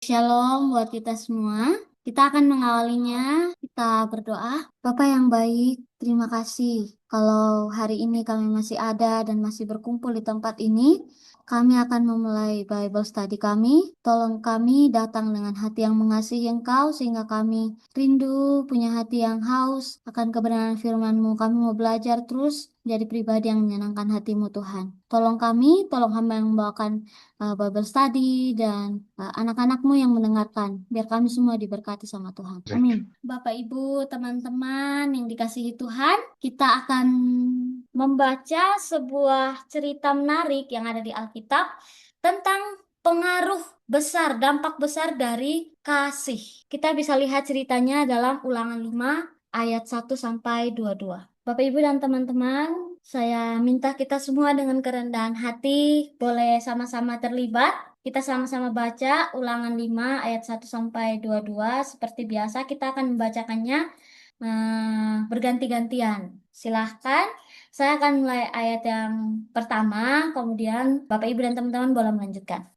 Shalom buat kita semua. Kita akan mengawalinya. Kita berdoa. Bapa yang baik, terima kasih kalau hari ini kami masih ada dan masih berkumpul di tempat ini. Kami akan memulai Bible study kami. Tolong kami datang dengan hati yang mengasihi Engkau sehingga kami rindu punya hati yang haus akan kebenaran firman-Mu. Kami mau belajar terus jadi pribadi yang menyenangkan hati-Mu Tuhan. Tolong kami, tolong hamba yang membawakan Bible study dan anak-anakmu yang mendengarkan. Biar kami semua diberkati sama Tuhan. Amin. Bapak, Ibu, teman-teman yang dikasihi Tuhan, kita akan membaca sebuah cerita menarik yang ada di Alkitab tentang pengaruh besar, dampak besar dari kasih. Kita bisa lihat ceritanya dalam Ulangan 5 ayat 1 sampai 22. Bapak, Ibu, dan teman-teman, saya minta kita semua dengan kerendahan hati boleh sama-sama terlibat. Kita sama-sama baca Ulangan 5 ayat 1 sampai 22. Seperti biasa kita akan membacakannya berganti-gantian. Silahkan, saya akan mulai ayat yang pertama, kemudian Bapak Ibu dan teman-teman boleh melanjutkan.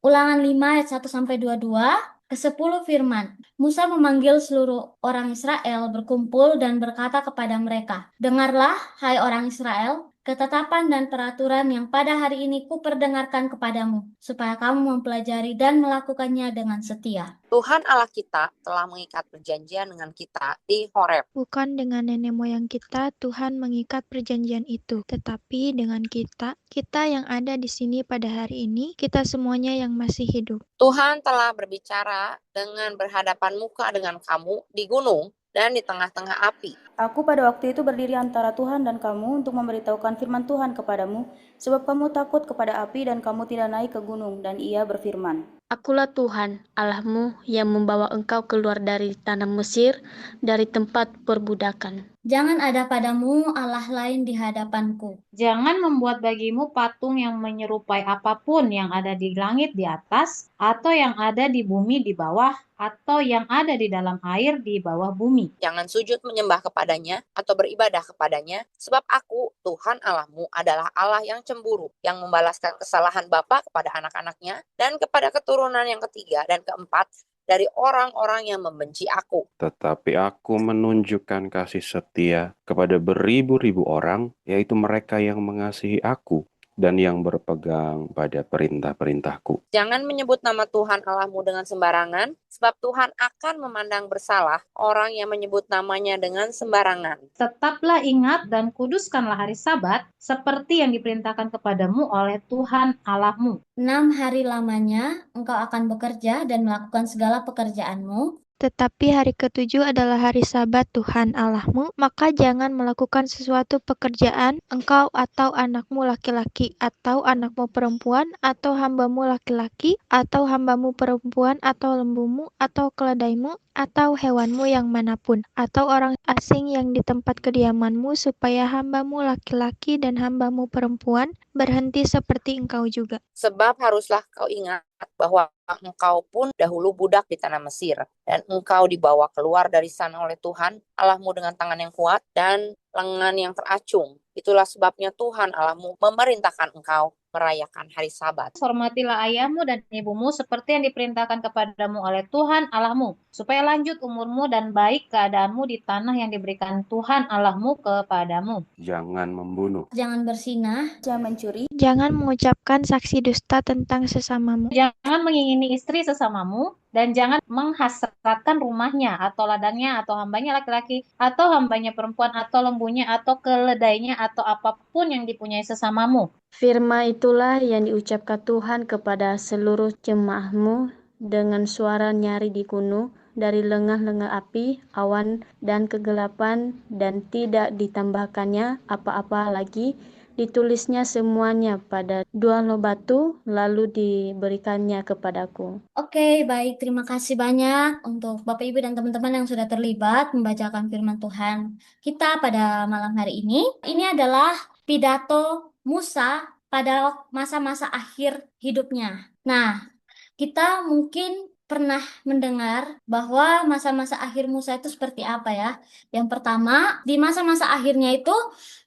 Ulangan 5 ayat 1 sampai 22. Ke-10 firman, Musa memanggil seluruh orang Israel berkumpul dan berkata kepada mereka, "Dengarlah, hai orang Israel, ketetapan dan peraturan yang pada hari ini kuperdengarkan kepadamu, supaya kamu mempelajari dan melakukannya dengan setia." Tuhan Allah kita telah mengikat perjanjian dengan kita di Horeb. Bukan dengan nenek moyang kita, Tuhan mengikat perjanjian itu, tetapi dengan kita yang ada di sini pada hari ini, kita semuanya yang masih hidup. Tuhan telah berbicara dengan berhadapan muka dengan kamu di gunung dan di tengah-tengah api. Aku pada waktu itu berdiri antara Tuhan dan kamu untuk memberitahukan firman Tuhan kepadamu, sebab kamu takut kepada api dan kamu tidak naik ke gunung. Dan ia berfirman, Akulah Tuhan, Allahmu yang membawa engkau keluar dari tanah Mesir, dari tempat perbudakan. Jangan ada padamu Allah lain di hadapanku. Jangan membuat bagimu patung yang menyerupai apapun yang ada di langit di atas, atau yang ada di bumi di bawah, atau yang ada di dalam air di bawah bumi. Jangan sujud menyembah kepadanya atau beribadah kepadanya, sebab aku, Tuhan Allahmu, adalah Allah yang cemburu, yang membalaskan kesalahan bapa kepada anak-anaknya, dan kepada keturunan yang ketiga dan keempat, dari orang-orang yang membenci aku. Tetapi aku menunjukkan kasih setia kepada beribu-ribu orang, yaitu mereka yang mengasihi aku dan yang berpegang pada perintah-perintahku. Jangan menyebut nama Tuhan Allahmu dengan sembarangan, sebab Tuhan akan memandang bersalah orang yang menyebut namanya dengan sembarangan. Tetaplah ingat dan kuduskanlah hari Sabat, seperti yang diperintahkan kepadamu oleh Tuhan Allahmu. 6 hari lamanya engkau akan bekerja dan melakukan segala pekerjaanmu. Tetapi hari ke-7 adalah hari Sabat Tuhan Allahmu, maka jangan melakukan sesuatu pekerjaan engkau atau anakmu laki-laki, atau anakmu perempuan, atau hambamu laki-laki, atau hambamu perempuan, atau lembumu, atau keledaimu, atau hewanmu yang manapun, atau orang asing yang di tempat kediamanmu, supaya hambamu laki-laki dan hambamu perempuan berhenti seperti engkau juga. Sebab haruslah kau ingat bahwa engkau pun dahulu budak di tanah Mesir, dan engkau dibawa keluar dari sana oleh Tuhan Allahmu dengan tangan yang kuat dan lengan yang teracung. Itulah sebabnya Tuhan Allahmu memerintahkan engkau merayakan hari Sabat. Hormatilah ayahmu dan ibumu seperti yang diperintahkan kepadamu oleh Tuhan Allahmu, supaya lanjut umurmu dan baik keadaanmu di tanah yang diberikan Tuhan Allahmu kepadamu. Jangan membunuh. Jangan bersinah. jangan mencuri, Jangan mengucapkan saksi dusta tentang sesamamu. Jangan mengingini istri sesamamu, dan jangan menghasratkan rumahnya, atau ladangnya, atau hambanya laki-laki, atau hambanya perempuan, atau lembunya, atau keledainya, atau apapun yang dipunyai sesamamu. Firman itulah yang diucapkan Tuhan kepada seluruh jemaahmu dengan suara nyaring di gunung, dari lengah-lengah api, awan, dan kegelapan, dan tidak ditambahkannya apa-apa lagi. Ditulisnya semuanya pada dua loh batu, lalu diberikannya kepadaku. Oke, baik. Terima kasih banyak untuk Bapak, Ibu, dan teman-teman yang sudah terlibat membacakan firman Tuhan kita pada malam hari ini. Ini adalah pidato Musa pada masa-masa akhir hidupnya. Nah, kita mungkin pernah mendengar bahwa masa-masa akhir Musa itu seperti apa ya. Yang pertama, di masa-masa akhirnya itu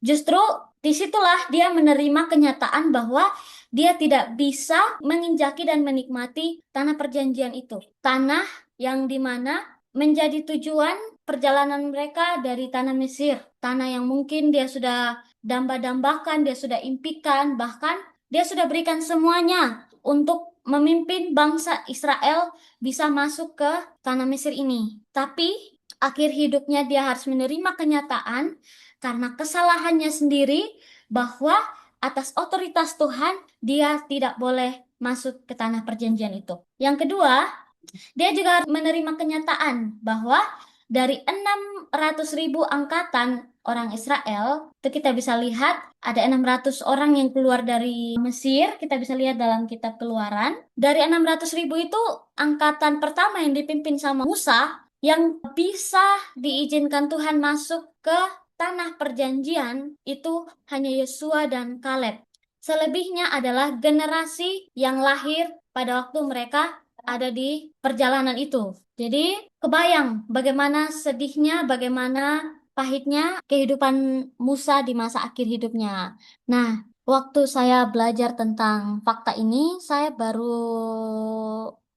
justru disitulah dia menerima kenyataan bahwa dia tidak bisa menginjaki dan menikmati tanah perjanjian itu. Tanah yang dimana menjadi tujuan perjalanan mereka dari tanah Mesir. Tanah yang mungkin dia sudah damba-dambakan, dia sudah impikan, bahkan dia sudah berikan semuanya untuk memimpin bangsa Israel bisa masuk ke tanah Mesir ini. Tapi akhir hidupnya dia harus menerima kenyataan karena kesalahannya sendiri bahwa atas otoritas Tuhan dia tidak boleh masuk ke tanah perjanjian itu. Yang kedua, dia juga harus menerima kenyataan bahwa dari 600.000 angkatan orang Israel, itu kita bisa lihat ada 600 orang yang keluar dari Mesir, kita bisa lihat dalam kitab Keluaran. Dari 600.000 itu, angkatan pertama yang dipimpin sama Musa, yang bisa diizinkan Tuhan masuk ke tanah perjanjian, itu hanya Yosua dan Kaleb. Selebihnya adalah generasi yang lahir pada waktu mereka ada di perjalanan itu. Jadi, kebayang bagaimana sedihnya, bagaimana pahitnya kehidupan Musa di masa akhir hidupnya. Nah, waktu saya belajar tentang fakta ini, saya baru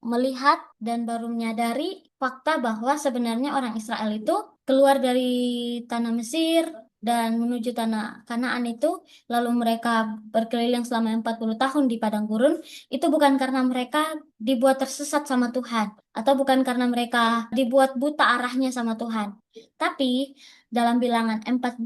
melihat dan baru menyadari fakta bahwa sebenarnya orang Israel itu keluar dari tanah Mesir dan menuju tanah Kanaan itu, lalu mereka berkeliling selama 40 tahun di padang gurun, itu bukan karena mereka dibuat tersesat sama Tuhan, atau bukan karena mereka dibuat buta arahnya sama Tuhan. Tapi dalam Bilangan 14,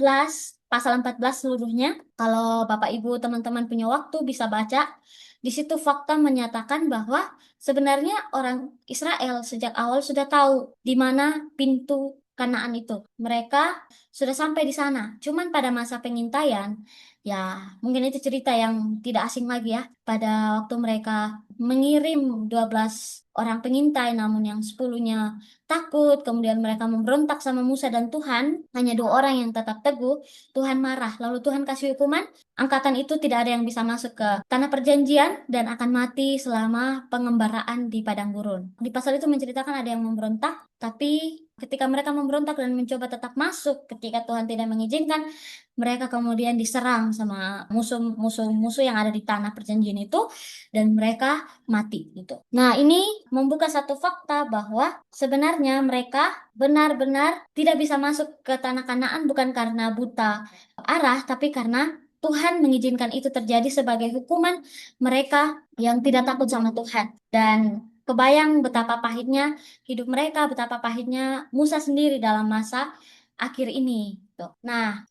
pasal 14 seluruhnya, kalau Bapak Ibu teman-teman punya waktu bisa baca, di situ fakta menyatakan bahwa sebenarnya orang Israel sejak awal sudah tahu di mana pintu Kanaan itu. Mereka sudah sampai di sana. Cuman pada masa pengintaian, ya mungkin itu cerita yang tidak asing lagi ya. Pada waktu mereka mengirim 12 orang pengintai, namun yang 10-nya takut, kemudian mereka memberontak sama Musa dan Tuhan, hanya 2 orang yang tetap teguh, Tuhan marah. Lalu Tuhan kasih hukuman, angkatan itu tidak ada yang bisa masuk ke tanah perjanjian dan akan mati selama pengembaraan di padang gurun. Di pasal itu menceritakan ada yang memberontak, tapi ketika mereka memberontak dan mencoba tetap masuk, ketika Tuhan tidak mengizinkan, mereka kemudian diserang sama musuh-musuh yang ada di tanah perjanjian itu, dan mereka mati gitu. Nah, ini membuka satu fakta bahwa sebenarnya mereka benar-benar tidak bisa masuk ke tanah Kanaan bukan karena buta arah, tapi karena Tuhan mengizinkan itu terjadi sebagai hukuman mereka yang tidak takut sama Tuhan. Dan kebayang betapa pahitnya hidup mereka, betapa pahitnya Musa sendiri dalam masa akhir ini. Tuh. Nah,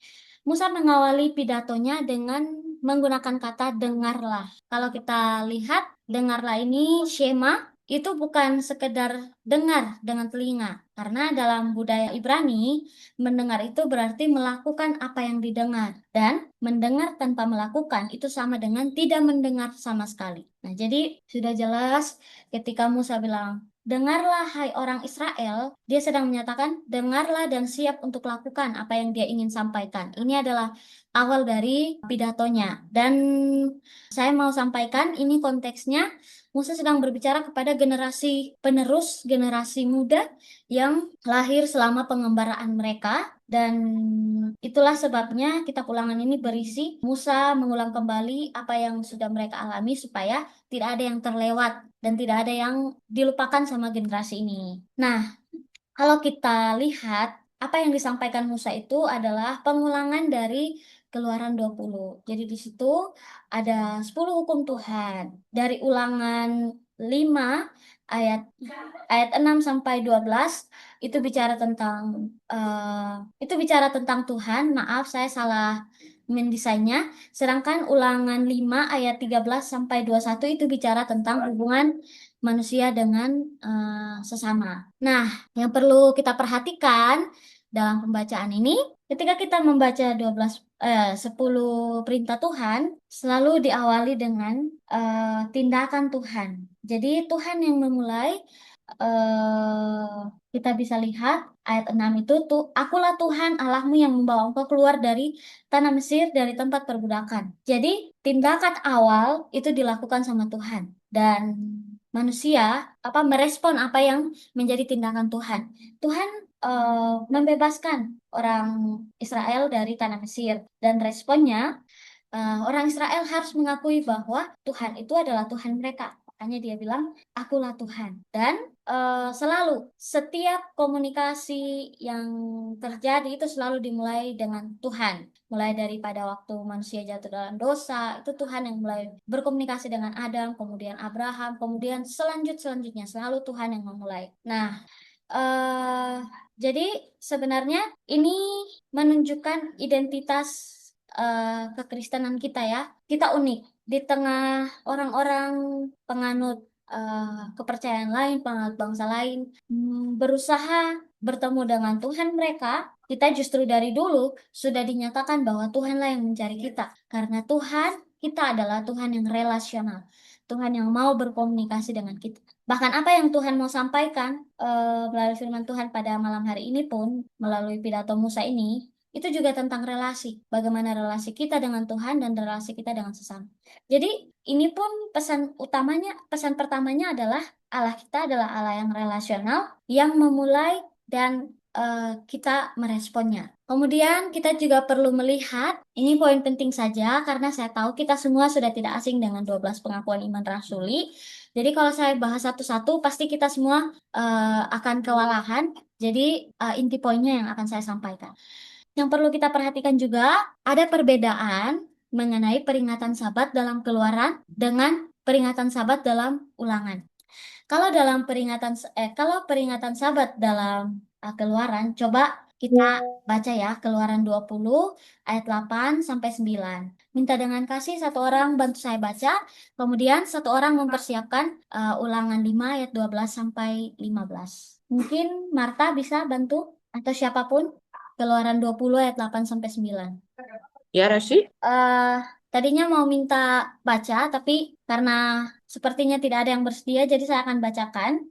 Musa mengawali pidatonya dengan menggunakan kata dengarlah. Kalau kita lihat, dengarlah ini Shema, itu bukan sekedar dengar dengan telinga. Karena dalam budaya Ibrani, mendengar itu berarti melakukan apa yang didengar. Dan mendengar tanpa melakukan itu sama dengan tidak mendengar sama sekali. Nah, jadi sudah jelas ketika Musa bilang, dengarlah hai orang Israel, dia sedang menyatakan, dengarlah dan siap untuk lakukan apa yang dia ingin sampaikan. Ini adalah awal dari pidatonya. Dan saya mau sampaikan, ini konteksnya, Musa sedang berbicara kepada generasi penerus, generasi muda yang lahir selama pengembaraan mereka. Dan itulah sebabnya kitab Ulangan ini berisi Musa mengulang kembali apa yang sudah mereka alami supaya tidak ada yang terlewat dan tidak ada yang dilupakan sama generasi ini. Nah, kalau kita lihat apa yang disampaikan Musa itu adalah pengulangan dari Keluaran 20. Jadi di situ ada 10 hukum Tuhan. Dari Ulangan 5 ayat ayat 6 sampai 12 itu bicara tentang Tuhan. Maaf, saya salah mendesainnya. Sedangkan Ulangan 5 ayat 13 sampai 21 itu bicara tentang hubungan manusia dengan sesama. Nah, yang perlu kita perhatikan dalam pembacaan ini, ketika kita membaca 10 perintah Tuhan, selalu diawali dengan tindakan Tuhan. Jadi Tuhan yang memulai, kita bisa lihat ayat 6 itu tuh, akulah Tuhan Allahmu yang membawa engkau keluar dari tanah Mesir, dari tempat perbudakan. Jadi tindakan awal itu dilakukan sama Tuhan. Dan manusia merespon apa yang menjadi tindakan Tuhan. Tuhan membebaskan orang Israel dari tanah Mesir, dan responnya orang Israel harus mengakui bahwa Tuhan itu adalah Tuhan mereka. Makanya dia bilang, akulah Tuhan. Dan selalu setiap komunikasi yang terjadi itu selalu dimulai dengan Tuhan. Mulai daripada waktu manusia jatuh dalam dosa, itu Tuhan yang mulai berkomunikasi dengan Adam, kemudian Abraham, kemudian selanjutnya selalu Tuhan yang memulai. Nah, jadi sebenarnya ini menunjukkan identitas kekristenan kita ya. Kita unik di tengah orang-orang penganut kepercayaan lain, penganut bangsa lain, berusaha bertemu dengan Tuhan mereka. Kita justru dari dulu sudah dinyatakan bahwa Tuhanlah yang mencari kita. Karena Tuhan kita adalah Tuhan yang relasional. Tuhan yang mau berkomunikasi dengan kita. Bahkan apa yang Tuhan mau sampaikan melalui firman Tuhan pada malam hari ini pun, melalui pidato Musa ini, itu juga tentang relasi. Bagaimana relasi kita dengan Tuhan dan relasi kita dengan sesama. Jadi ini pun pesan pertamanya adalah Allah kita adalah Allah yang relasional, yang memulai dan kita meresponnya. Kemudian kita juga perlu melihat, ini poin penting saja karena saya tahu kita semua sudah tidak asing dengan 12 pengakuan iman rasuli. Jadi kalau saya bahas satu-satu pasti kita semua akan kewalahan. Jadi inti poinnya yang akan saya sampaikan. Yang perlu kita perhatikan juga ada perbedaan mengenai peringatan Sabat dalam Keluaran dengan peringatan Sabat dalam Ulangan. Kalau peringatan Sabat dalam Keluaran, coba kita baca ya, Keluaran 20 ayat 8 sampai 9. Minta dengan kasih satu orang bantu saya baca, kemudian satu orang mempersiapkan Ulangan 5 ayat 12 sampai 15. Mungkin Marta bisa bantu atau siapapun. Keluaran 20 ayat 8 sampai 9. Ya, Rasi? Tadinya mau minta baca, tapi karena sepertinya tidak ada yang bersedia, jadi saya akan bacakan.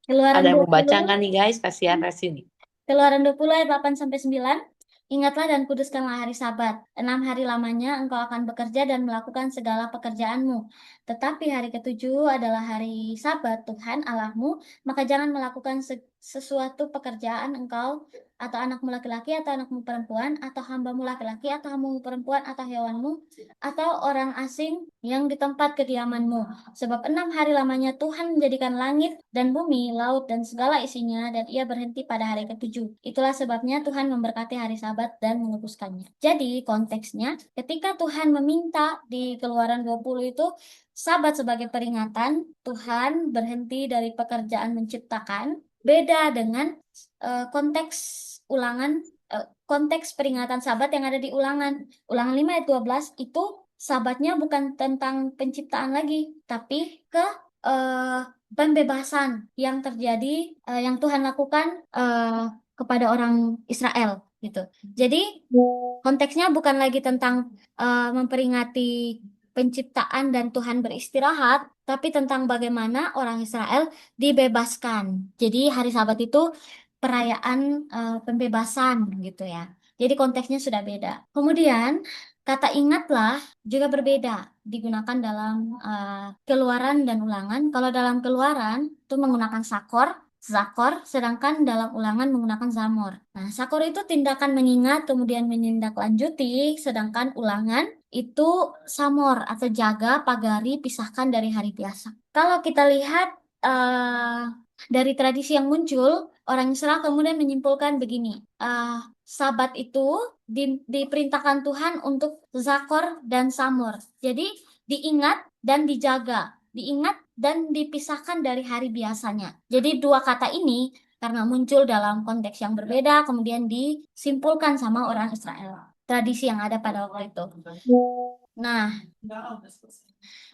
Keluaran Ada yang mau 20, baca nggak nih guys? Kasihan Rasi nih. Keluaran 20 ayat 8 sampai 9. Ingatlah dan kuduskanlah hari Sabat. 6 hari lamanya engkau akan bekerja dan melakukan segala pekerjaanmu. Tetapi hari ketujuh adalah hari Sabat Tuhan Allahmu, maka jangan melakukan sesuatu pekerjaan engkau atau anakmu laki-laki atau anakmu perempuan atau hambamu laki-laki atau hambamu perempuan atau hewanmu atau orang asing yang di tempat kediamanmu. Sebab 6 hari lamanya Tuhan menjadikan langit dan bumi, laut dan segala isinya, dan ia berhenti pada hari ketujuh. Itulah sebabnya Tuhan memberkati hari Sabat dan menguduskannya. Jadi konteksnya ketika Tuhan meminta di Keluaran 20 itu Sabat sebagai peringatan, Tuhan berhenti dari pekerjaan menciptakan. Beda dengan konteks peringatan Sabat yang ada di Ulangan 5 ayat 12 itu Sabatnya bukan tentang penciptaan lagi, tapi ke pembebasan yang terjadi yang Tuhan lakukan kepada orang Israel gitu. Jadi konteksnya bukan lagi tentang memperingati penciptaan dan Tuhan beristirahat, tapi tentang bagaimana orang Israel dibebaskan. Jadi hari Sabat itu perayaan pembebasan gitu ya. Jadi konteksnya sudah beda. Kemudian kata ingatlah juga berbeda digunakan dalam Keluaran dan Ulangan. Kalau dalam Keluaran itu menggunakan zakor, sedangkan dalam Ulangan menggunakan zamor. Nah, zakor itu tindakan mengingat kemudian menindaklanjuti, sedangkan Ulangan itu samor atau jaga, pagari, pisahkan dari hari biasa. Kalau kita lihat dari tradisi yang muncul, orang Israel kemudian menyimpulkan begini, Sabat itu diperintahkan Tuhan untuk zakor dan samor. Jadi diingat dan dijaga, diingat dan dipisahkan dari hari biasanya. Jadi dua kata ini karena muncul dalam konteks yang berbeda, kemudian disimpulkan sama orang Israel. Tradisi yang ada pada waktu itu. Nah,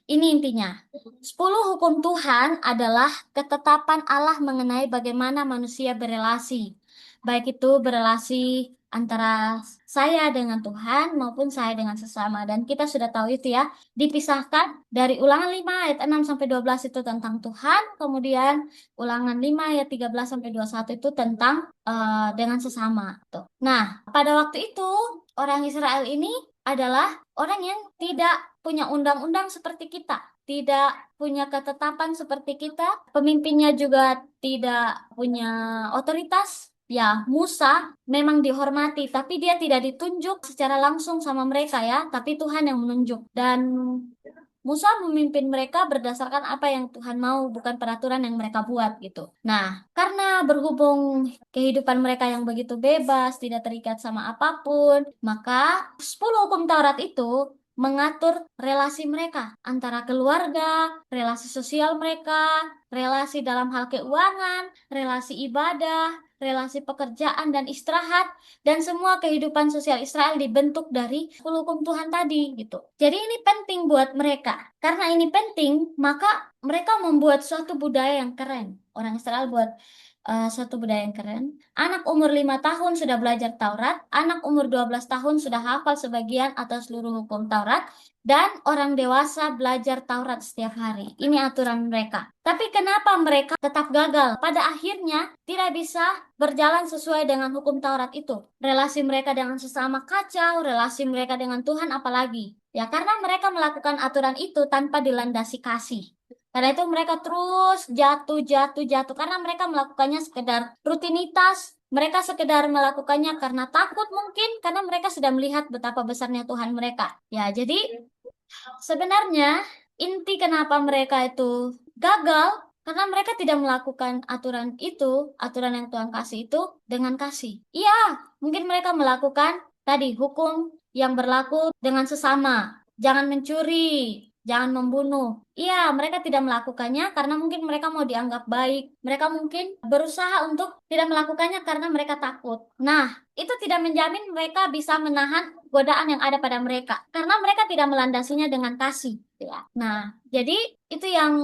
ini intinya. 10 hukum Tuhan adalah ketetapan Allah mengenai bagaimana manusia berelasi. Baik itu berelasi antara saya dengan Tuhan maupun saya dengan sesama. Dan kita sudah tahu itu ya, dipisahkan dari Ulangan 5 ayat 6 sampai 12 itu tentang Tuhan, kemudian Ulangan 5 ayat 13 sampai 21 itu tentang dengan sesama. Tuh. Nah, pada waktu itu orang Israel ini adalah orang yang tidak punya undang-undang seperti kita, tidak punya ketetapan seperti kita, pemimpinnya juga tidak punya otoritas Ya, Musa memang dihormati, tapi dia tidak ditunjuk secara langsung sama mereka ya, tapi Tuhan yang menunjuk. Dan Musa memimpin mereka berdasarkan apa yang Tuhan mau, bukan peraturan yang mereka buat gitu. Nah, karena berhubung kehidupan mereka yang begitu bebas, tidak terikat sama apapun, maka 10 hukum Taurat itu mengatur relasi mereka antara keluarga, relasi sosial mereka, relasi dalam hal keuangan, relasi ibadah, relasi pekerjaan dan istirahat, dan semua kehidupan sosial Israel dibentuk dari 10 hukum Tuhan tadi gitu. Jadi ini penting buat mereka. Karena ini penting, maka mereka membuat suatu budaya yang keren. Orang Israel buat suatu budaya yang keren. Anak umur 5 tahun sudah belajar Taurat, anak umur 12 tahun sudah hafal sebagian atau seluruh hukum Taurat, dan orang dewasa belajar Taurat setiap hari. Ini aturan mereka. Tapi kenapa mereka tetap gagal? Pada akhirnya tidak bisa berjalan sesuai dengan hukum Taurat itu. Relasi mereka dengan sesama kacau, relasi mereka dengan Tuhan apalagi. Ya, karena mereka melakukan aturan itu tanpa dilandasi kasih. Karena itu mereka terus jatuh. Karena mereka melakukannya sekedar rutinitas. Mereka sekedar melakukannya karena takut mungkin. Karena mereka sudah melihat betapa besarnya Tuhan mereka. Ya, jadi sebenarnya inti kenapa mereka itu gagal karena mereka tidak melakukan aturan itu, aturan yang Tuhan kasih itu dengan kasih. Iya, mungkin mereka melakukan tadi hukum yang berlaku dengan sesama. Jangan mencuri, jangan membunuh. Iya, mereka tidak melakukannya karena mungkin mereka mau dianggap baik. Mereka mungkin berusaha untuk tidak melakukannya karena mereka takut. Nah, itu tidak menjamin mereka bisa menahan godaan yang ada pada mereka karena mereka tidak melandasinya dengan kasih ya. Nah, jadi itu yang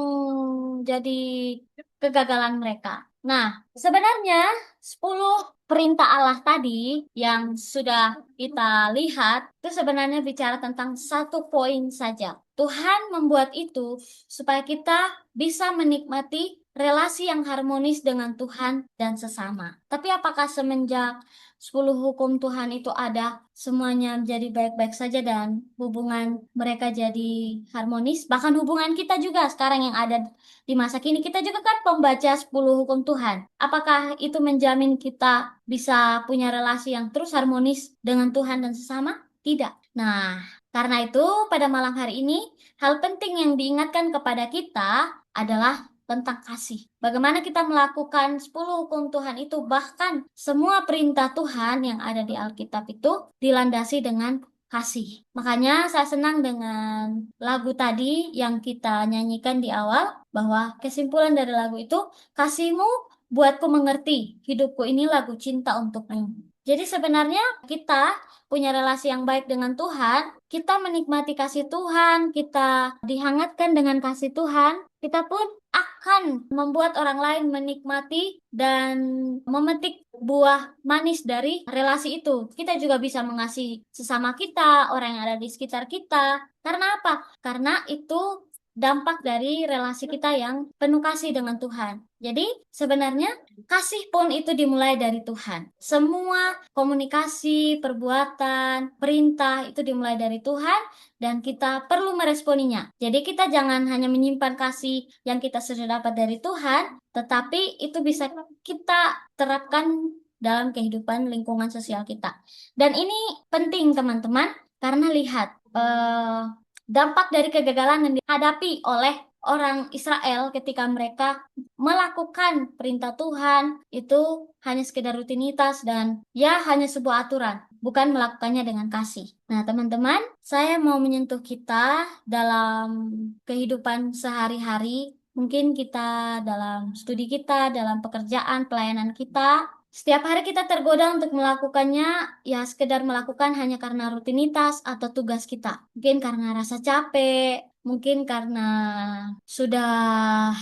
jadi kegagalan mereka. Nah, sebenarnya 10 perintah Allah tadi yang sudah kita lihat itu sebenarnya bicara tentang satu poin saja. Tuhan membuat itu supaya kita bisa menikmati relasi yang harmonis dengan Tuhan dan sesama. Tapi apakah semenjak 10 hukum Tuhan itu ada, semuanya jadi baik-baik saja dan hubungan mereka jadi harmonis? Bahkan hubungan kita juga sekarang yang ada di masa kini, kita juga kan pembaca 10 hukum Tuhan. Apakah itu menjamin kita bisa punya relasi yang terus harmonis dengan Tuhan dan sesama? Tidak. Nah, karena itu pada malam hari ini, hal penting yang diingatkan kepada kita adalah tentang kasih. Bagaimana kita melakukan 10 hukum Tuhan itu, bahkan semua perintah Tuhan yang ada di Alkitab itu dilandasi dengan kasih. Makanya saya senang dengan lagu tadi yang kita nyanyikan di awal, bahwa kesimpulan dari lagu itu, kasihmu buatku mengerti, hidupku ini lagu cinta untukmu. Jadi sebenarnya kita punya relasi yang baik dengan Tuhan, kita menikmati kasih Tuhan, kita dihangatkan dengan kasih Tuhan, kita pun akan membuat orang lain menikmati dan memetik buah manis dari relasi itu. Kita juga bisa mengasihi sesama kita, orang yang ada di sekitar kita. Karena apa? Karena itu dampak dari relasi kita yang penuh kasih dengan Tuhan. Jadi sebenarnya kasih pun itu dimulai dari Tuhan. Semua komunikasi, perbuatan, perintah itu dimulai dari Tuhan dan kita perlu meresponinya. Jadi kita jangan hanya menyimpan kasih yang kita sudah dapat dari Tuhan, tetapi itu bisa kita terapkan dalam kehidupan lingkungan sosial kita. Dan ini penting teman-teman, karena lihat dampak dari kegagalan yang dihadapi oleh orang Israel ketika mereka melakukan perintah Tuhan itu hanya sekedar rutinitas dan ya hanya sebuah aturan, bukan melakukannya dengan kasih. Nah, teman-teman, saya mau menyentuh kita dalam kehidupan sehari-hari. Mungkin kita dalam studi kita, dalam pekerjaan, pelayanan kita, setiap hari kita tergoda untuk melakukannya, ya sekedar melakukan hanya karena rutinitas atau tugas kita. Mungkin karena rasa capek, mungkin karena sudah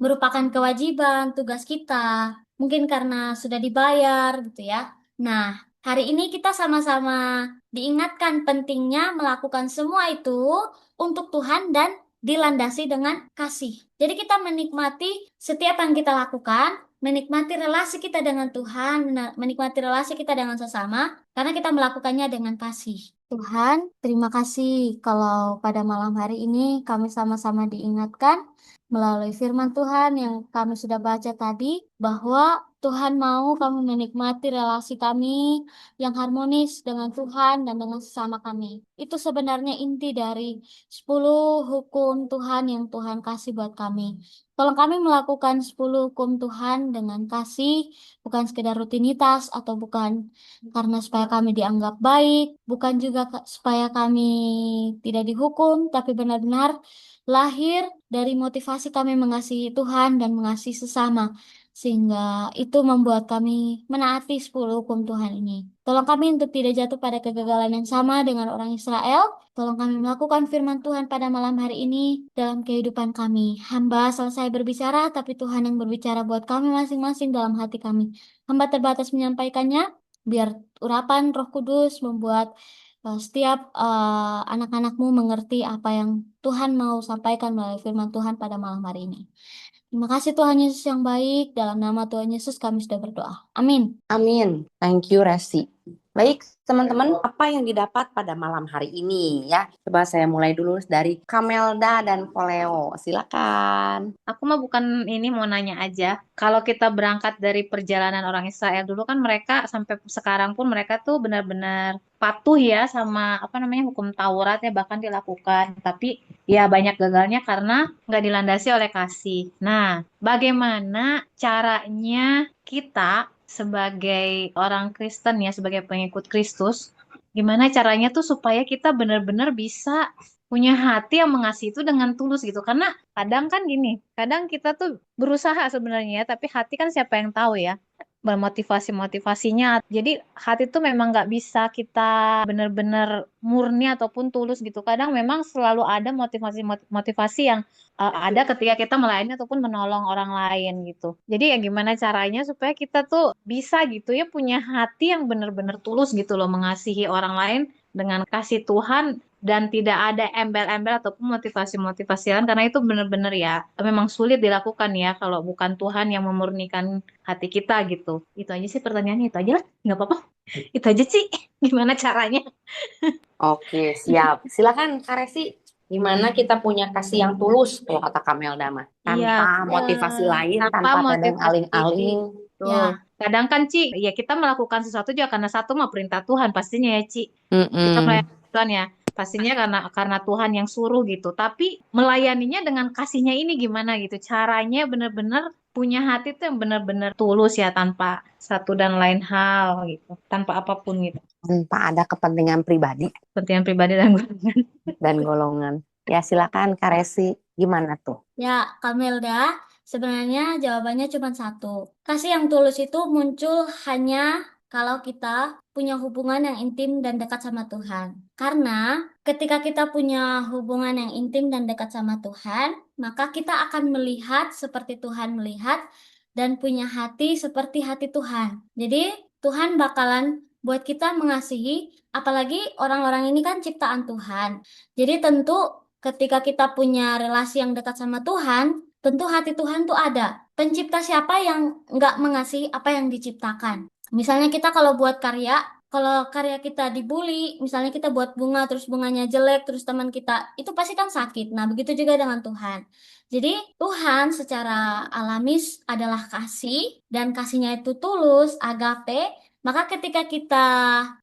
merupakan kewajiban tugas kita, mungkin karena sudah dibayar gitu ya. Nah, hari ini kita sama-sama diingatkan pentingnya melakukan semua itu untuk Tuhan dan dilandasi dengan kasih. Jadi kita menikmati setiap yang kita lakukan, menikmati relasi kita dengan Tuhan, menikmati relasi kita dengan sesama, karena kita melakukannya dengan kasih. Tuhan, terima kasih kalau pada malam hari ini kami sama-sama diingatkan melalui firman Tuhan yang kami sudah baca tadi, bahwa Tuhan mau kami menikmati relasi kami yang harmonis dengan Tuhan dan dengan sesama kami. Itu sebenarnya inti dari 10 hukum Tuhan yang Tuhan kasih buat kami. Tolong kami melakukan 10 hukum Tuhan dengan kasih, bukan sekedar rutinitas atau bukan karena supaya kami dianggap baik, bukan juga supaya kami tidak dihukum, tapi benar-benar lahir dari motivasi kami mengasihi Tuhan dan mengasihi sesama. Sehingga itu membuat kami menaati 10 hukum Tuhan ini. Tolong kami untuk tidak jatuh pada kegagalan yang sama dengan orang Israel. Tolong kami melakukan firman Tuhan pada malam hari ini dalam kehidupan kami. Hamba selesai berbicara, tapi Tuhan yang berbicara buat kami masing-masing dalam hati kami. Hamba terbatas menyampaikannya, biar urapan Roh Kudus membuat setiap anak-anakmu mengerti apa yang Tuhan mau sampaikan melalui firman Tuhan pada malam hari ini. Terima kasih Tuhan Yesus yang baik. Dalam nama Tuhan Yesus kami sudah berdoa. Amin. Amin. Thank you, Resi. Baik, teman-teman, apa yang didapat pada malam hari ini ya? Coba saya mulai dulu dari Kamelda dan Poleo. Silakan. Aku mah bukan ini mau nanya aja. Kalau kita berangkat dari perjalanan orang Israel dulu kan mereka sampai sekarang pun mereka tuh benar-benar patuh ya sama apa namanya hukum Taurat ya bahkan dilakukan. Tapi ya banyak gagalnya karena nggak dilandasi oleh kasih. Nah, bagaimana caranya kita sebagai orang Kristen ya, sebagai pengikut Kristus, gimana caranya tuh supaya kita benar-benar bisa punya hati yang mengasihi itu dengan tulus gitu. Karena kadang kan gini, kadang kita tuh berusaha sebenarnya, tapi hati kan siapa yang tahu ya bermotivasi-motivasinya. Jadi hati tuh memang nggak bisa kita benar-benar murni ataupun tulus gitu. Kadang memang selalu ada motivasi-motivasi yang ada ketika kita melayani ataupun menolong orang lain gitu. Jadi ya gimana caranya supaya kita tuh bisa gitu ya punya hati yang benar-benar tulus gitu loh mengasihi orang lain dengan kasih Tuhan dan tidak ada embel-embel ataupun motivasi-motivasi lain karena itu benar-benar ya memang sulit dilakukan ya kalau bukan Tuhan yang memurnikan hati kita gitu. Itu aja sih pertanyaannya itu aja lah, nggak apa-apa. Itu aja sih gimana caranya. Oke, siap. Silakan, Kak Resi. Gimana kita punya kasih yang tulus, kalau kata Kamelda mah. Iya, Tanpa motivasi lain, tanpa tanpa tadang motivasi. aling-aling. Tuh. Ya. Kadang kan Ci, ya kita melakukan sesuatu juga karena satu mah perintah Tuhan pastinya ya Ci. Kita Mm-mm. melayani Tuhan ya. Pastinya karena Tuhan yang suruh gitu. Tapi melayaninya dengan kasihnya ini gimana gitu. Caranya benar-benar punya hati tuh yang benar-benar tulus ya tanpa satu dan lain hal gitu. Tanpa apapun gitu. Tanpa ada kepentingan pribadi Kepentingan pribadi dan golongan. dan golongan. Ya, silakan Kak Resi. Gimana tuh? Ya, Kamelda, sebenarnya jawabannya cuma satu. Kasih yang tulus itu muncul hanya kalau kita punya hubungan yang intim dan dekat sama Tuhan. Karena ketika kita punya hubungan yang intim dan dekat sama Tuhan, maka kita akan melihat seperti Tuhan melihat dan punya hati seperti hati Tuhan. Jadi, Tuhan bakalan buat kita mengasihi, apalagi orang-orang ini kan ciptaan Tuhan. Jadi tentu ketika kita punya relasi yang dekat sama Tuhan, tentu hati Tuhan tuh ada. Pencipta siapa yang nggak mengasihi apa yang diciptakan? Misalnya kita kalau buat karya, kalau karya kita dibully, misalnya kita buat bunga, terus bunganya jelek, terus teman kita, itu pasti kan sakit. Nah, begitu juga dengan Tuhan. Jadi, Tuhan secara alamis adalah kasih, dan kasihnya itu tulus, agape. Maka ketika kita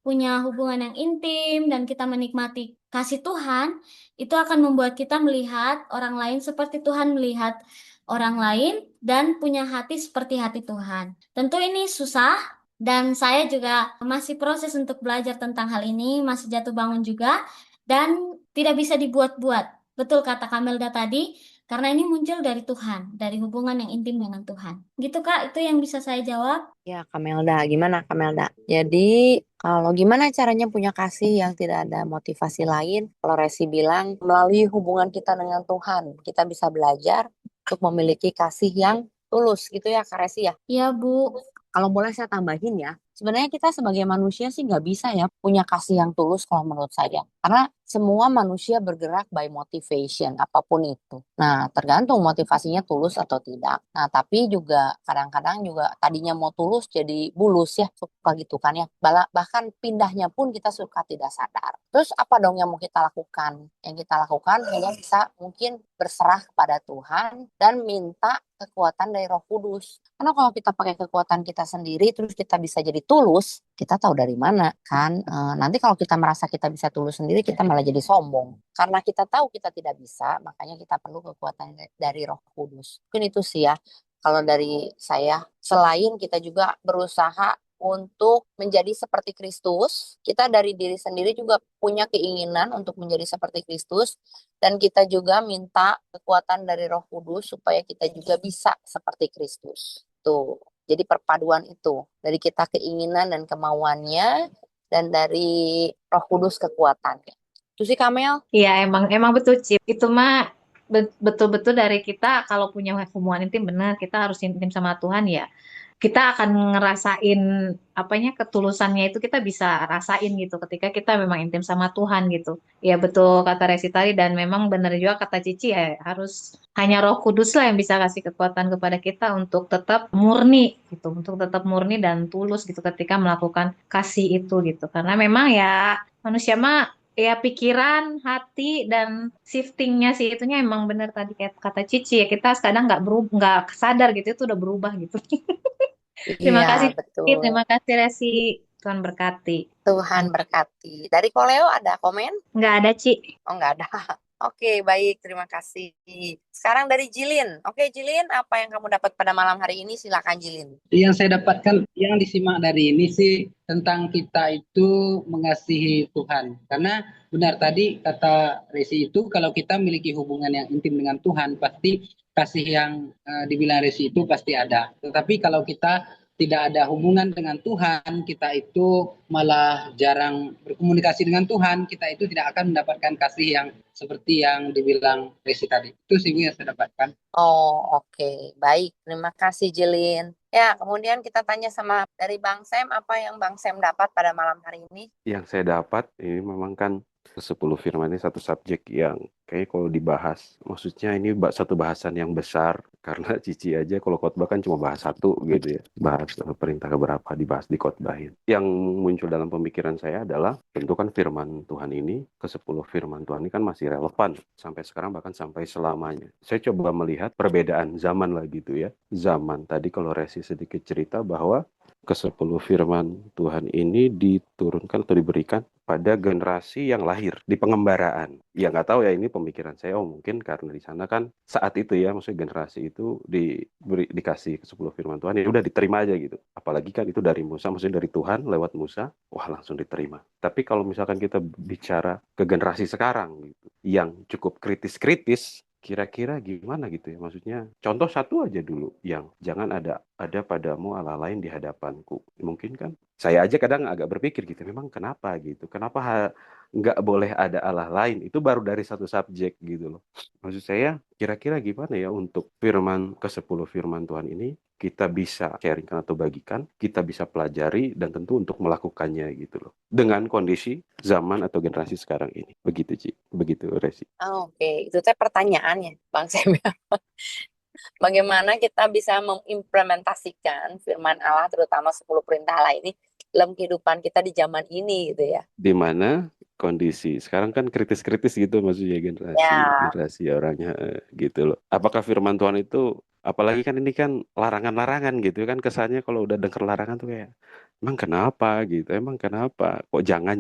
punya hubungan yang intim, dan kita menikmati kasih Tuhan, itu akan membuat kita melihat orang lain seperti Tuhan melihat orang lain dan punya hati seperti hati Tuhan. Tentu ini susah dan saya juga masih proses untuk belajar tentang hal ini, masih jatuh bangun juga dan tidak bisa dibuat-buat. Betul kata Kamelda tadi, karena ini muncul dari Tuhan, dari hubungan yang intim dengan Tuhan. Gitu Kak, itu yang bisa saya jawab. Ya, Kamelda. Gimana, Kamelda? Jadi, kalau gimana caranya punya kasih yang tidak ada motivasi lain? Kalau Resi bilang, melalui hubungan kita dengan Tuhan, kita bisa belajar untuk memiliki kasih yang tulus gitu ya, Kak Resi ya? Iya Bu. Kalau boleh saya tambahin ya, Sebenarnya kita sebagai manusia sih nggak bisa ya punya kasih yang tulus kalau menurut saya. Karena semua manusia bergerak by motivation, apapun itu. Nah, tergantung motivasinya tulus atau tidak. Nah, tapi juga kadang-kadang juga tadinya mau tulus jadi bulus ya, suka gitu kan ya. Bahkan pindahnya pun kita suka tidak sadar. Terus apa dong yang mau kita lakukan? Yang kita lakukan hanya bisa mungkin berserah kepada Tuhan dan minta kekuatan dari Roh Kudus. Karena kalau kita pakai kekuatan kita sendiri terus kita bisa jadi tulus, kita tahu dari mana kan? Nanti kalau kita merasa kita bisa tulus sendiri, kita malah jadi sombong. Karena kita tahu kita tidak bisa, makanya kita perlu kekuatan dari Roh Kudus. Mungkin itu sih ya. Kalau dari saya, selain kita juga berusaha untuk menjadi seperti Kristus, kita dari diri sendiri juga punya keinginan untuk menjadi seperti Kristus, dan kita juga minta kekuatan dari Roh Kudus supaya kita juga bisa seperti Kristus. Tuh. Jadi perpaduan itu dari kita keinginan dan kemauannya dan dari Roh Kudus kekuatannya. Itu sih Kamel. Iya, emang betul, Cip. Itu mah betul-betul dari kita kalau punya hubungan intim, benar kita harus intim sama Tuhan ya. Kita akan ngerasain apanya ketulusannya itu, kita bisa rasain gitu ketika kita memang intim sama Tuhan gitu. Ya betul kata Resi tadi, dan memang benar juga kata Cici ya, harus hanya Roh Kudus lah yang bisa kasih kekuatan kepada kita untuk tetap murni gitu, untuk tetap murni dan tulus gitu ketika melakukan kasih itu gitu. Karena memang ya manusia mah ya pikiran, hati, dan shiftingnya sih itunya emang bener tadi kayak kata Cici ya, kita kadang nggak sadar gitu itu udah berubah gitu. Terima Iya, kasih Cici, betul. terima kasih Resi, Tuhan berkati. Tuhan berkati. Dari Koleo ada komen? Nggak ada, Ci. Oh, nggak ada. Oke, baik. Terima kasih. Sekarang dari Jilin. Oke, Jilin, apa yang kamu dapat pada malam hari ini? Silakan, Jilin. Yang saya dapatkan, yang disimak dari ini sih tentang kita itu mengasihi Tuhan. Karena benar tadi kata Resi itu, kalau kita memiliki hubungan yang intim dengan Tuhan, pasti kasih yang dibilang Resi itu pasti ada. Tetapi kalau kita tidak ada hubungan dengan Tuhan, kita itu malah jarang berkomunikasi dengan Tuhan, kita itu tidak akan mendapatkan kasih yang seperti yang dibilang Resi tadi. Itu sih Bu yang saya dapatkan. Oh, oke. Baik. Terima kasih, Jilin. Ya, kemudian kita tanya sama dari Bang Sam, apa yang Bang Sam dapat pada malam hari ini? Yang saya dapat ini memang kan 10 firman ini satu subjek yang kayak kalau dibahas, maksudnya ini satu bahasan yang besar karena Cici aja kalau khotbah kan cuma bahas satu gitu ya, bahas perintah keberapa dibahas di khotbahin. Yang muncul dalam pemikiran saya adalah tentu kan firman Tuhan ini, ke-10 firman Tuhan ini kan masih relevan sampai sekarang bahkan sampai selamanya. Saya coba melihat perbedaan zaman lah gitu ya. Zaman tadi kalau Resi sedikit cerita bahwa ke-10 firman Tuhan ini diturunkan atau diberikan pada generasi yang lahir di pengembaraan. Ya nggak tahu ya, ini pemikiran saya, mungkin karena di sana kan saat itu ya, maksudnya generasi itu dikasih ke-10 firman Tuhan, ya udah diterima aja gitu. Apalagi kan itu dari Musa, maksudnya dari Tuhan lewat Musa, wah langsung diterima. Tapi kalau misalkan kita bicara ke generasi sekarang gitu, yang cukup kritis-kritis, kira-kira gimana gitu ya, maksudnya contoh satu aja dulu, yang jangan ada padamu Allah lain di hadapanku. Mungkin kan saya aja kadang agak berpikir gitu, memang kenapa gitu, kenapa nggak boleh ada Allah lain, itu baru dari satu subjek gitu loh. Maksud saya kira-kira gimana ya untuk ke-10 firman Tuhan ini kita bisa sharingkan atau bagikan, kita bisa pelajari dan tentu untuk melakukannya gitu loh, dengan kondisi zaman atau generasi sekarang ini. Begitu Ci, begitu Resi. Oke, itu teh pertanyaannya, Bang Sam. Bagaimana kita bisa mengimplementasikan firman Allah, terutama 10 perintah Allah ini dalam kehidupan kita di zaman ini gitu ya. Di mana kondisi sekarang kan kritis-kritis gitu, maksudnya generasi orangnya gitu loh. Apakah firman Tuhan itu, apalagi kan ini kan larangan-larangan gitu kan, kesannya kalau udah denger larangan tuh kayak emang kenapa gitu, emang kenapa kok jangan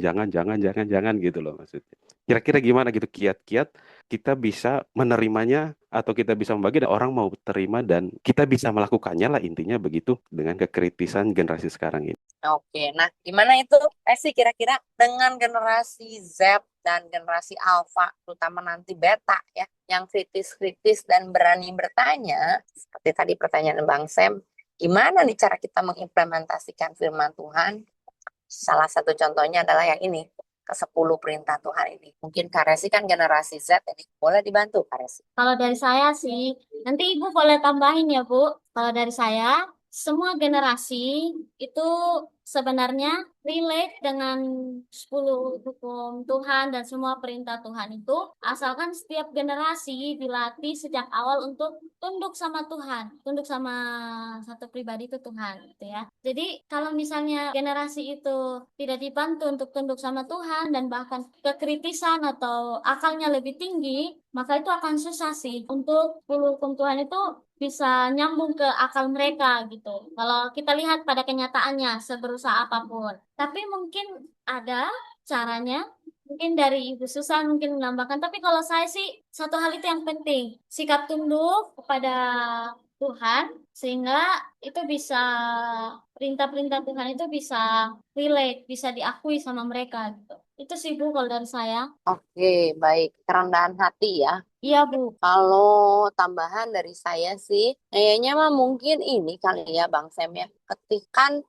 gitu loh maksudnya. Kira-kira gimana gitu kiat-kiat kita bisa menerimanya atau kita bisa membagi dan orang mau terima dan kita bisa melakukannya lah, intinya begitu dengan kekritisan generasi sekarang ini. Oke, nah gimana itu sih kira-kira dengan generasi Z dan generasi Alpha, terutama nanti Beta ya, yang kritis-kritis dan berani bertanya, seperti tadi pertanyaan Bang Sam, gimana nih cara kita mengimplementasikan firman Tuhan? Salah satu contohnya adalah yang ini, ke-10 perintah Tuhan ini. Mungkin Karesi kan generasi Z, jadi boleh dibantu Karesi. Kalau dari saya sih, nanti Ibu boleh tambahin ya Bu. Kalau dari saya, semua generasi itu sebenarnya relate dengan 10 hukum Tuhan dan semua perintah Tuhan itu, asalkan setiap generasi dilatih sejak awal untuk tunduk sama Tuhan, tunduk sama satu pribadi itu Tuhan, gitu ya. Jadi kalau misalnya generasi itu tidak dibantu untuk tunduk sama Tuhan dan bahkan kekritisan atau akalnya lebih tinggi, maka itu akan susah sih untuk 10 hukum Tuhan itu bisa nyambung ke akal mereka gitu. Kalau kita lihat pada kenyataannya seberusaha apapun. Tapi mungkin ada caranya. Mungkin dari Ibu Susan mungkin menambahkan. Tapi kalau saya sih satu hal itu yang penting. Sikap tunduk kepada Tuhan sehingga itu bisa perintah-perintah Tuhan itu bisa relate, bisa diakui sama mereka gitu. Itu sih Bu kalau dari saya. Oke, baik. Kerendahan hati ya. Iya Bu. Kalau tambahan dari saya sih, kayaknya mah mungkin ini kali ya Bang Sam ya. Ketika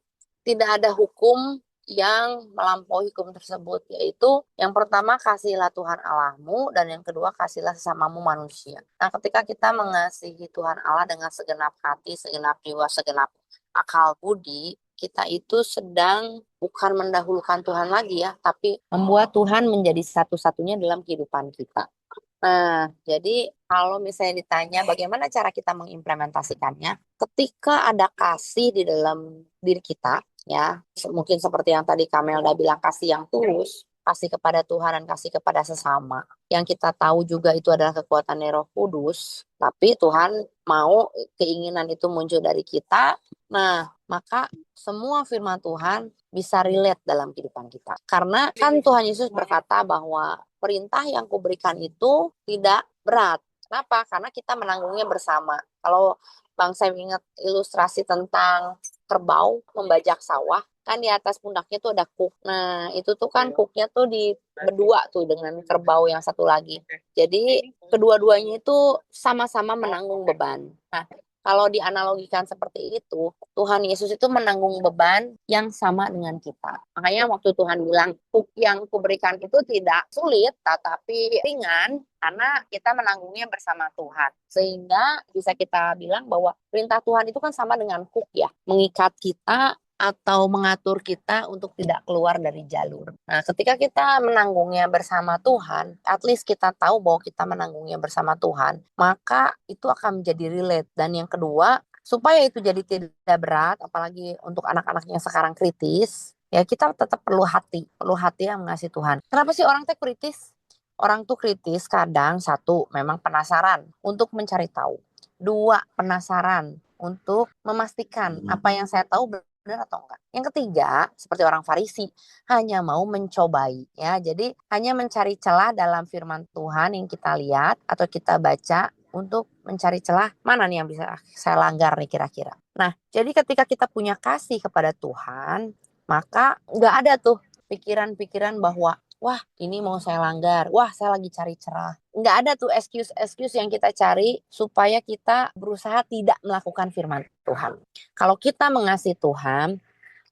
tidak ada hukum yang melampaui hukum tersebut, yaitu yang pertama kasihlah Tuhan Allahmu dan yang kedua kasihlah sesamamu manusia. Nah, ketika kita mengasihi Tuhan Allah dengan segenap hati, segenap jiwa, segenap akal budi, kita itu sedang bukan mendahulukan Tuhan lagi ya, tapi membuat Tuhan menjadi satu-satunya dalam kehidupan kita. Nah, jadi kalau misalnya ditanya bagaimana cara kita mengimplementasikannya, ketika ada kasih di dalam diri kita, ya, mungkin seperti yang tadi Kamelda bilang, kasih yang tulus, kasih kepada Tuhan dan kasih kepada sesama. Yang kita tahu juga itu adalah kekuatan Roh Kudus, tapi Tuhan mau keinginan itu muncul dari kita. Nah, maka semua firman Tuhan bisa relate dalam kehidupan kita. Karena kan Tuhan Yesus berkata bahwa perintah yang kuberikan itu tidak berat. Kenapa? Karena kita menanggungnya bersama. Kalau Bang Sam ingat ilustrasi tentang kerbau membajak sawah, kan di atas pundaknya tuh ada kuk. Nah, itu tuh kan kuknya tuh di berdua tuh dengan kerbau yang satu lagi. Jadi kedua-duanya itu sama-sama menanggung beban. Nah, kalau dianalogikan seperti itu, Tuhan Yesus itu menanggung beban yang sama dengan kita. Makanya waktu Tuhan bilang, kuk yang kuberikan itu tidak sulit, tetapi ringan, karena kita menanggungnya bersama Tuhan. Sehingga bisa kita bilang bahwa perintah Tuhan itu kan sama dengan kuk ya, mengikat kita atau mengatur kita untuk tidak keluar dari jalur. Nah, ketika kita menanggungnya bersama Tuhan, at least kita tahu bahwa kita menanggungnya bersama Tuhan, maka itu akan menjadi relate. Dan yang kedua, supaya itu jadi tidak berat, apalagi untuk anak-anak yang sekarang kritis, ya kita tetap perlu hati yang mengasihi Tuhan. Kenapa sih orang teh kritis? Orang tuh kritis kadang satu, memang penasaran untuk mencari tahu. Dua, penasaran untuk memastikan apa yang saya tahu benar atau enggak. Yang ketiga, seperti orang Farisi, hanya mau mencobai ya. Jadi hanya mencari celah dalam firman Tuhan yang kita lihat atau kita baca untuk mencari celah mana nih yang bisa saya langgar nih kira-kira. Nah, jadi ketika kita punya kasih kepada Tuhan, maka nggak ada tuh pikiran-pikiran bahwa wah ini mau saya langgar, wah saya lagi cari celah. Nggak ada tuh excuse yang kita cari supaya kita berusaha tidak melakukan firman Tuhan. Kalau kita mengasihi Tuhan,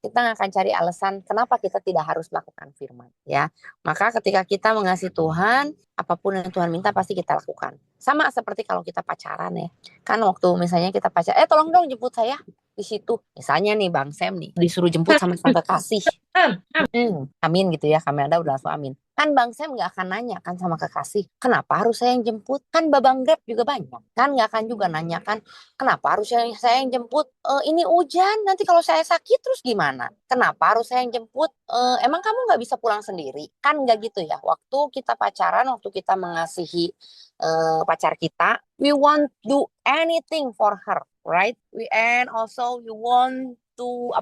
kita nggak akan cari alasan kenapa kita tidak harus melakukan firman. Ya, maka ketika kita mengasihi Tuhan, apapun yang Tuhan minta pasti kita lakukan. Sama seperti kalau kita pacaran ya. Kan waktu misalnya kita pacaran, tolong dong jemput saya di situ. Misalnya nih Bang Sam nih, disuruh jemput sama sang kekasih. Amin gitu ya, Kamelda udah langsung amin. Kan Bang Sam nggak akan nanya kan sama kekasih, kenapa harus saya yang jemput? Kan babang Grab juga banyak. Kan nggak akan juga nanya kan, kenapa harus saya yang jemput? Ini hujan, nanti kalau saya sakit terus gimana? Kenapa harus saya yang jemput? Emang kamu nggak bisa pulang sendiri? Kan nggak gitu ya. Waktu kita pacaran, waktu kita mengasihi pacar kita, we want do anything for her, right? And also we want to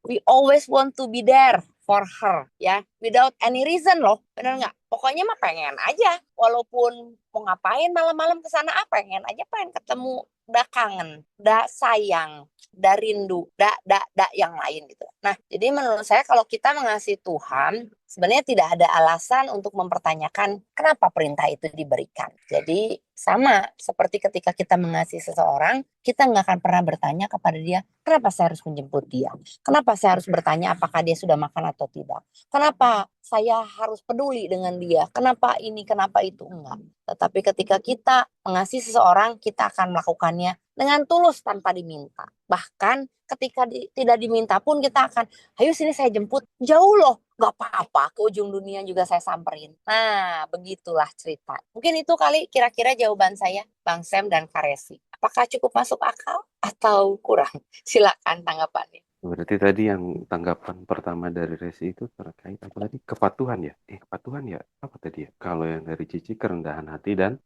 we always want to be there for her ya, without any reason loh, bener nggak? Pokoknya mah pengen aja, walaupun mau ngapain malam-malam ke sana, pengen aja, pengen ketemu, udah kangen, udah sayang, udah rindu, udah yang lain gitu. Nah, jadi menurut saya kalau kita mengasihi Tuhan, sebenarnya tidak ada alasan untuk mempertanyakan kenapa perintah itu diberikan. Jadi sama seperti ketika kita mengasihi seseorang, kita nggak akan pernah bertanya kepada dia, kenapa saya harus menjemput dia? Kenapa saya harus bertanya apakah dia sudah makan atau tidak? Kenapa saya harus peduli dengan dia? Kenapa ini, kenapa itu? Enggak. Tetapi ketika kita mengasihi seseorang, kita akan melakukannya ya, dengan tulus tanpa diminta. Bahkan ketika tidak diminta pun kita akan, ayo sini saya jemput, jauh loh, gak apa-apa, ke ujung dunia juga saya samperin. Nah, begitulah cerita. Mungkin itu kali kira-kira jawaban saya, Bang Sam dan Karesi. Apakah cukup masuk akal atau kurang? Silakan tanggapannya. Berarti tadi yang tanggapan pertama dari Resi itu terkait apa tadi? Kepatuhan ya? Kepatuhan ya? Apa tadi ya? Kalau yang dari Cici kerendahan hati dan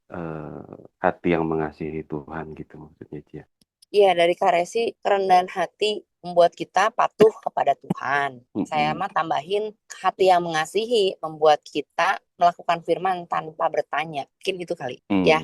hati yang mengasihi Tuhan gitu maksudnya Ci ya. Iya, dari Karesi, kerendahan hati membuat kita patuh kepada Tuhan. Saya mah tambahin hati yang mengasihi membuat kita melakukan firman tanpa bertanya. Mungkin itu kali ya.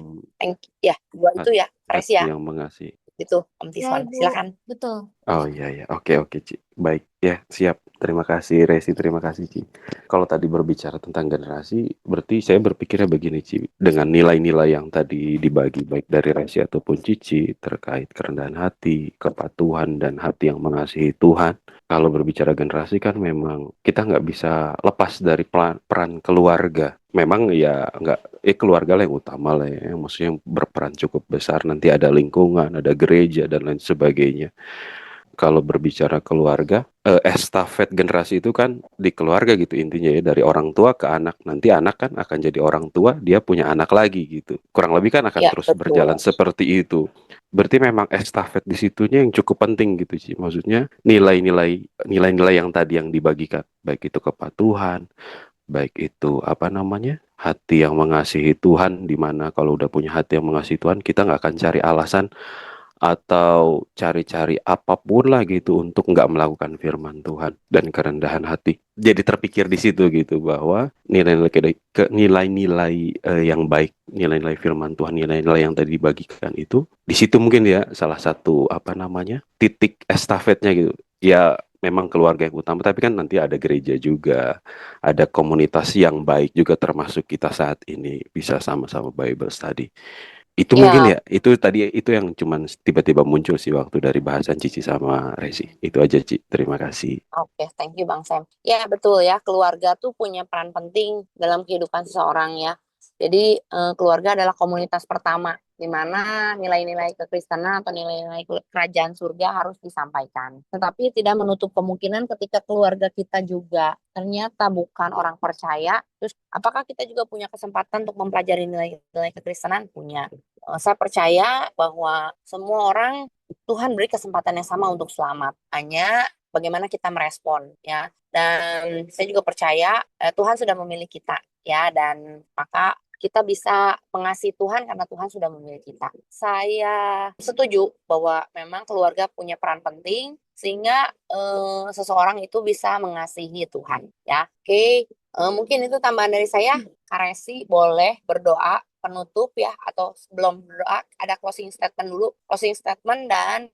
Ya, dua itu ya, Karesi ya. Hati yang mengasihi. Itu Om Tiswan, silakan. Betul. Oh iya. Oke Ci. Baik ya, siap. Terima kasih Resi, terima kasih Ci. Kalau tadi berbicara tentang generasi, berarti saya berpikirnya begini Ci, dengan nilai-nilai yang tadi dibagi baik dari Resi ataupun Cici terkait kerendahan hati, kepatuhan dan hati yang mengasihi Tuhan. Kalau berbicara generasi kan memang kita nggak bisa lepas dari peran keluarga. Memang ya nggak, keluarga lah yang utama lah ya, maksudnya yang berperan cukup besar. Nanti ada lingkungan, ada gereja dan lain sebagainya. Kalau berbicara keluarga, estafet generasi itu kan di keluarga gitu intinya ya, dari orang tua ke anak. Nanti anak kan akan jadi orang tua, dia punya anak lagi gitu. Kurang lebih kan akan Ya, terus betul. berjalan seperti itu. Berarti memang estafet di situnya yang cukup penting gitu sih. Maksudnya nilai-nilai yang tadi yang dibagikan, baik itu kepatuhan, baik itu hati yang mengasihi Tuhan, di mana kalau udah punya hati yang mengasihi Tuhan, kita nggak akan cari alasan atau cari-cari apapun lah gitu untuk nggak melakukan firman Tuhan, dan kerendahan hati. Jadi terpikir di situ gitu bahwa nilai-nilai yang baik, nilai-nilai firman Tuhan, nilai-nilai yang tadi dibagikan itu di situ mungkin ya salah satu titik estafetnya gitu. Ya memang keluarga yang utama, tapi kan nanti ada gereja juga, ada komunitas yang baik juga termasuk kita saat ini bisa sama-sama Bible study. Itu mungkin ya, itu tadi itu yang cuman tiba-tiba muncul sih waktu dari bahasan Cici sama Resi. Itu aja Ci, terima kasih. Oke, thank you Bang Sam. Ya betul ya, keluarga tuh punya peran penting dalam kehidupan seseorang ya. Jadi keluarga adalah komunitas pertama di mana nilai-nilai kekristenan atau nilai-nilai kerajaan surga harus disampaikan. Tetapi tidak menutup kemungkinan ketika keluarga kita juga ternyata bukan orang percaya, terus apakah kita juga punya kesempatan untuk mempelajari nilai-nilai kekristenan? Punya. Saya percaya bahwa semua orang Tuhan beri kesempatan yang sama untuk selamat. Hanya bagaimana kita merespon ya. Dan saya juga percaya Tuhan sudah memilih kita ya, dan maka kita bisa mengasihi Tuhan karena Tuhan sudah memilih kita. Saya setuju bahwa memang keluarga punya peran penting sehingga seseorang itu bisa mengasihi Tuhan ya. Oke, mungkin itu tambahan dari saya. Karesi boleh berdoa penutup ya, atau sebelum berdoa ada closing statement dulu, closing statement dan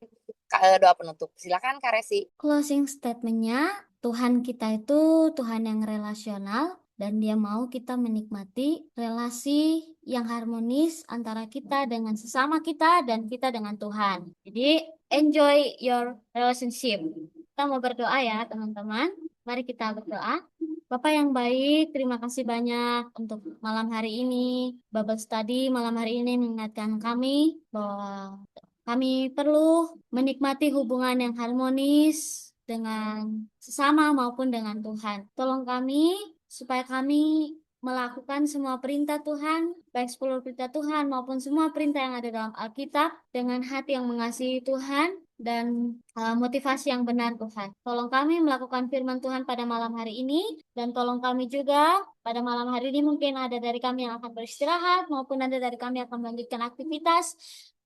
doa penutup. Silakan Karesi. Closing statementnya, Tuhan kita itu Tuhan yang relasional, dan Dia mau kita menikmati relasi yang harmonis antara kita dengan sesama kita dan kita dengan Tuhan. Jadi enjoy your relationship. Kita mau berdoa ya teman-teman. Mari kita berdoa. Bapak yang baik, terima kasih banyak untuk malam hari ini. Bible Study malam hari ini mengingatkan kami bahwa kami perlu menikmati hubungan yang harmonis dengan sesama maupun dengan Tuhan. Tolong kami supaya kami melakukan semua perintah Tuhan, baik 10 perintah Tuhan maupun semua perintah yang ada dalam Alkitab dengan hati yang mengasihi Tuhan dan motivasi yang benar Tuhan. Tolong kami melakukan firman Tuhan pada malam hari ini, dan tolong kami juga pada malam hari ini mungkin ada dari kami yang akan beristirahat maupun ada dari kami yang akan melanjutkan aktivitas.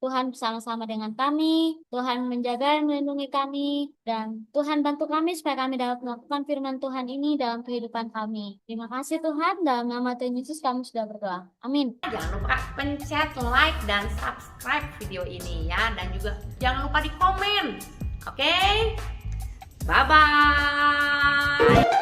Tuhan bersama-sama dengan kami, Tuhan menjaga dan melindungi kami, dan Tuhan bantu kami supaya kami dapat melakukan firman Tuhan ini dalam kehidupan kami. Terima kasih Tuhan, dalam nama Tuhan Yesus kami sudah berdoa. Amin. Jangan lupa pencet like dan subscribe video ini ya, dan juga jangan lupa di komen. Oke? Bye-bye.